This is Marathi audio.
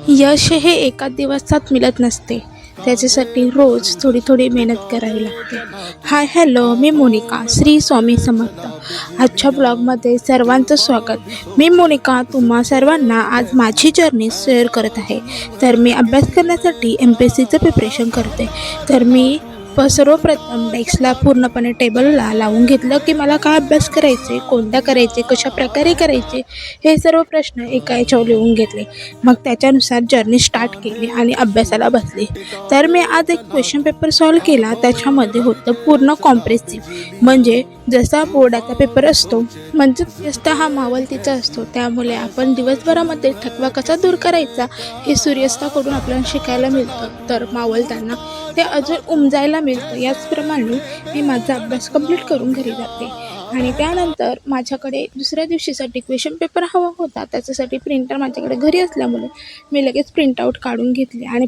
यश हे एका दिवसात मिळत नसते. त्याच्यासाठी रोज थोडी थोडी मेहनत करावी लागते. हाय हॅलो, मी मोनिका. श्री स्वामी समर्थ. आजच्या ब्लॉगमध्ये सर्वांचं स्वागत. मी मोनिका तुम्हा सर्वांना आज माझी जर्नी शेअर करत आहे. तर मी अभ्यास करण्यासाठी MPSCचं प्रिपरेशन करते. तर मी सर्वप्रथम डेस्कला पूर्णपणे टेबलला लावून घेतलं की मला काय अभ्यास करायचे, कोणत्या करायचे, कशा प्रकारे करायचे, हे सर्व प्रश्न एका याच्यावर लिहून घेतले. मग त्याच्यानुसार जर्नी स्टार्ट केली आणि अभ्यासाला बसले. तर मी आज एक क्वेश्चन पेपर सॉल्व केला. त्याच्यामध्ये होतं पूर्ण कॉम्प्रेसिव्ह, म्हणजे जसा बोर्डाचा पेपर असतो म्हणजे जास्त हा मावलतीचा असतो. त्यामुळे आपण दिवसभरामध्ये थकवा कसा दूर करायचा हे सूर्यास्ताकडून आपल्याला शिकायला मिळतं. तर मावलताना ते अजून उमजायला मिळतं. याचप्रमाणे मी माझा अभ्यास कंप्लीट करून घरी जाते. आणि त्यानंतर माझ्याकडे दुसऱ्या दिवशीसाठी क्वेश्चन पेपर हवा होता. त्याच्यासाठी प्रिंटर माझ्याकडे घरी असल्यामुळे मी लगेच प्रिंटआउट काढून घेतले आणि